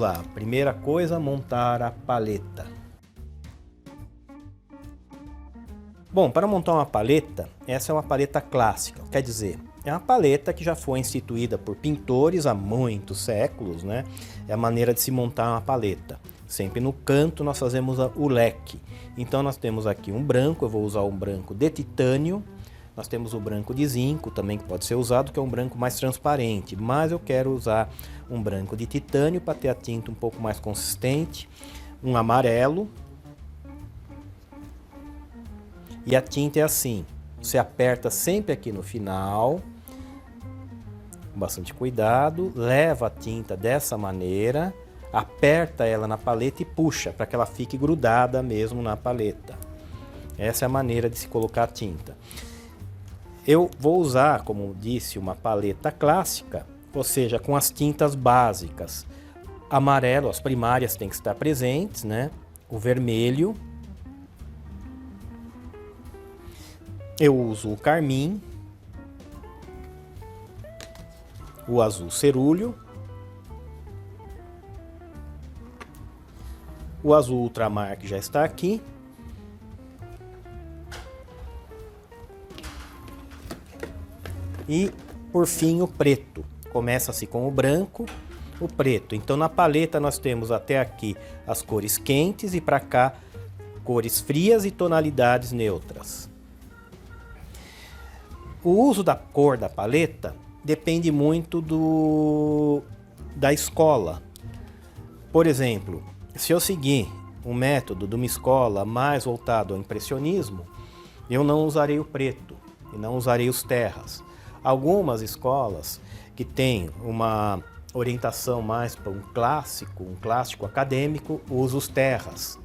lá. Primeira coisa, montar a paleta. Bom, para montar uma paleta, essa é uma paleta clássica, quer dizer, é uma paleta que já foi instituída por pintores há muitos séculos, né? É a maneira de se montar uma paleta. Sempre no canto nós fazemos o leque. Então nós temos aqui um branco, eu vou usar um branco de titânio. Nós temos o branco de zinco também que pode ser usado, que é um branco mais transparente. Mas eu quero usar um branco de titânio para ter a tinta um pouco mais consistente. Um amarelo. E a tinta é assim, você aperta sempre aqui no final, com bastante cuidado, leva a tinta dessa maneira, aperta ela na paleta e puxa para que ela fique grudada mesmo na paleta. Essa é a maneira de se colocar a tinta. Eu vou usar, como disse, uma paleta clássica, ou seja, com as tintas básicas. Amarelo, as primárias têm que estar presentes, né? O vermelho. Eu uso o carmim, o azul cerúleo, o azul ultramar que já está aqui, e por fim o preto. Começa-se com o branco, o preto. Então na paleta nós temos até aqui as cores quentes e para cá cores frias e tonalidades neutras. O uso da cor da paleta depende muito da escola. Por exemplo, se eu seguir um método de uma escola mais voltado ao impressionismo, eu não usarei o preto e não usarei os terras. Algumas escolas que têm uma orientação mais para um clássico acadêmico, usam os terras.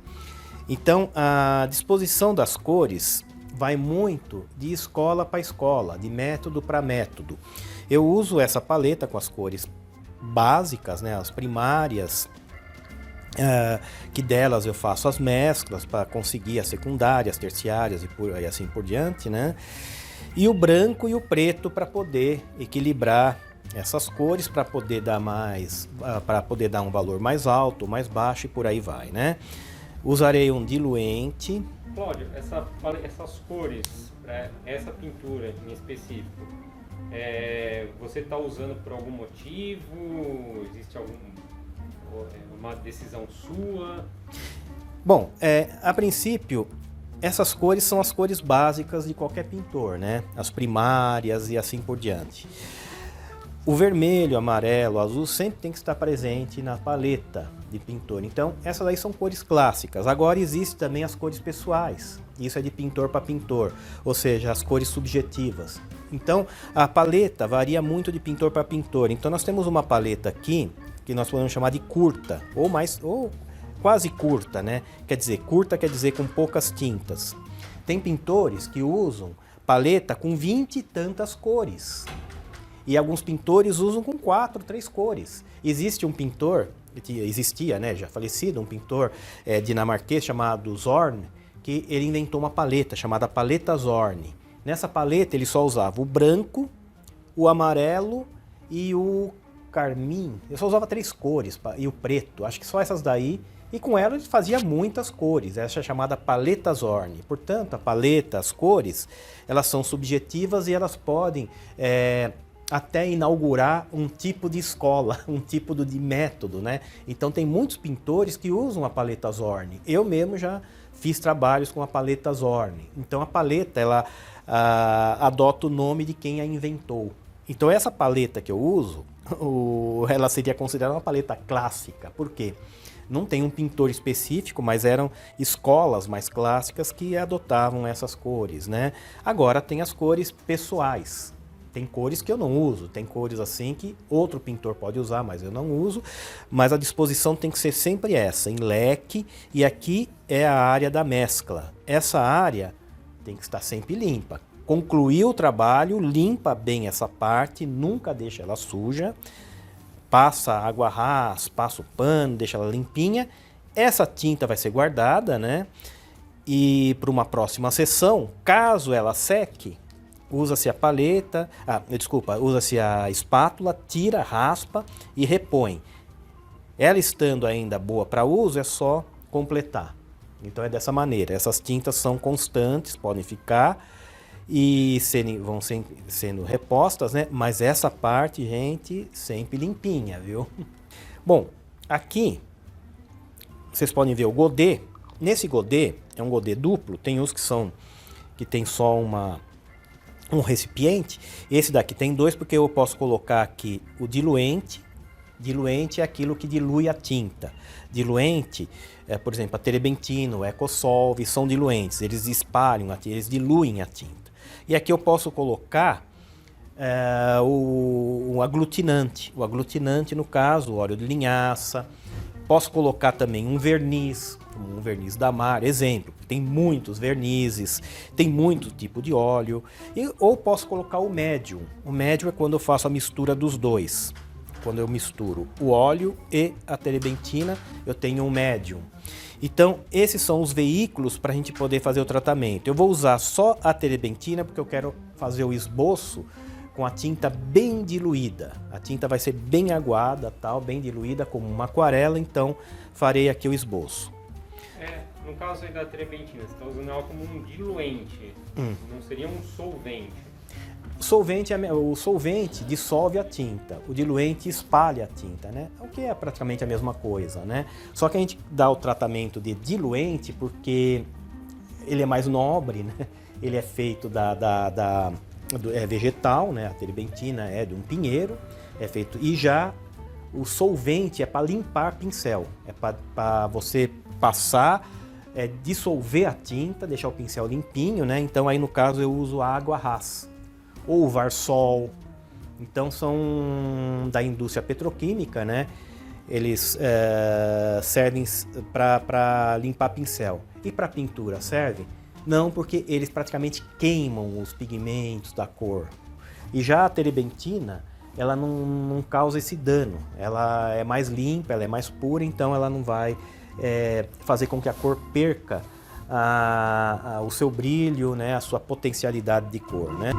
Então, a disposição das cores vai muito de escola para escola, de método para método. Eu uso essa paleta com as cores básicas, né, as primárias, que delas eu faço as mesclas para conseguir as secundárias, terciárias e assim por diante, né? E o branco e o preto para poder equilibrar essas cores, para poder dar um valor mais alto, mais baixo e por aí vai, né? Usarei um diluente. Cláudio, essas cores, essa pintura em específico, você está usando por algum motivo? Existe uma decisão sua? Bom, a princípio, essas cores são as cores básicas de qualquer pintor, né? As primárias e assim por diante. O vermelho, amarelo, azul sempre tem que estar presente na paleta de pintor. Então, essas aí são cores clássicas. Agora, existem também as cores pessoais. Isso é de pintor para pintor, ou seja, as cores subjetivas. Então, a paleta varia muito de pintor para pintor. Então, nós temos uma paleta aqui que nós podemos chamar de curta, ou quase curta, né? Curta quer dizer com poucas tintas. Tem pintores que usam paleta com 20 e tantas cores. E alguns pintores usam com 4, 3 cores. Existe um pintor, existia, né, já falecido, um pintor dinamarquês chamado Zorn, que ele inventou uma paleta chamada paleta Zorn. Nessa paleta ele só usava o branco, o amarelo e o carmim. Ele só usava 3 cores e o preto, acho que só essas daí. E com ela ele fazia muitas cores, essa é chamada paleta Zorn. Portanto, a paleta, as cores, elas são subjetivas e elas podem até inaugurar um tipo de escola, um tipo de método, né? Então tem muitos pintores que usam a paleta Zorn. Eu mesmo já fiz trabalhos com a paleta Zorn. Então a paleta, ela adota o nome de quem a inventou. Então essa paleta que eu uso, ela seria considerada uma paleta clássica. Por quê? Não tem um pintor específico, mas eram escolas mais clássicas que adotavam essas cores, né? Agora tem as cores pessoais. Tem cores que eu não uso, tem cores assim que outro pintor pode usar, mas eu não uso. Mas a disposição tem que ser sempre essa, em leque, e aqui é a área da mescla. Essa área tem que estar sempre limpa. Concluir o trabalho, limpa bem essa parte, nunca deixa ela suja. Passa água ras, passa o pano, deixa ela limpinha. Essa tinta vai ser guardada, né? E para uma próxima sessão, caso ela seque, usa-se a paleta, usa-se a espátula, tira, raspa e repõe. Ela estando ainda boa para uso, é só completar. Então é dessa maneira. Essas tintas são constantes, podem ficar e vão sendo repostas, né? Mas essa parte, gente, sempre limpinha, viu? Bom, aqui vocês podem ver o godê. Nesse godê, é um godê duplo, tem uns que tem só um recipiente. Esse daqui tem dois, porque eu posso colocar aqui o diluente. Diluente é aquilo que dilui a tinta. Diluente, por exemplo, a terebentino, o Ecosolve, são diluentes. Eles espalham, eles diluem a tinta. E aqui eu posso colocar o aglutinante. O aglutinante, no caso, o óleo de linhaça. Posso colocar também um verniz da Mar, exemplo. Tem muitos vernizes, tem muito tipo de óleo. Ou posso colocar o médium. O médium é quando eu faço a mistura dos dois. Quando eu misturo o óleo e a terebentina, eu tenho um médium. Então, esses são os veículos para a gente poder fazer o tratamento. Eu vou usar só a terebentina porque eu quero fazer o esboço com a tinta bem diluída. A tinta vai ser bem aguada, tal, bem diluída, como uma aquarela, então farei aqui o esboço. No caso aí da terebentina, você está usando ela como um diluente, não seria um solvente? O solvente dissolve a tinta, o diluente espalha a tinta, né? O que é praticamente a mesma coisa, né? Só que a gente dá o tratamento de diluente porque ele é mais nobre, né? Ele é feito é vegetal, né? A terebentina é de um pinheiro, é feito. E já o solvente é para limpar pincel, é para você passar, dissolver a tinta, deixar o pincel limpinho, né? Então aí no caso eu uso a água Ras ou o Varsol. Então são da indústria petroquímica, né? Eles servem para limpar pincel. E para pintura serve? Não, porque eles praticamente queimam os pigmentos da cor. E já a terebentina, ela não causa esse dano. Ela é mais limpa, ela é mais pura, então ela não vai fazer com que a cor perca o seu brilho, né? A sua potencialidade de cor, né?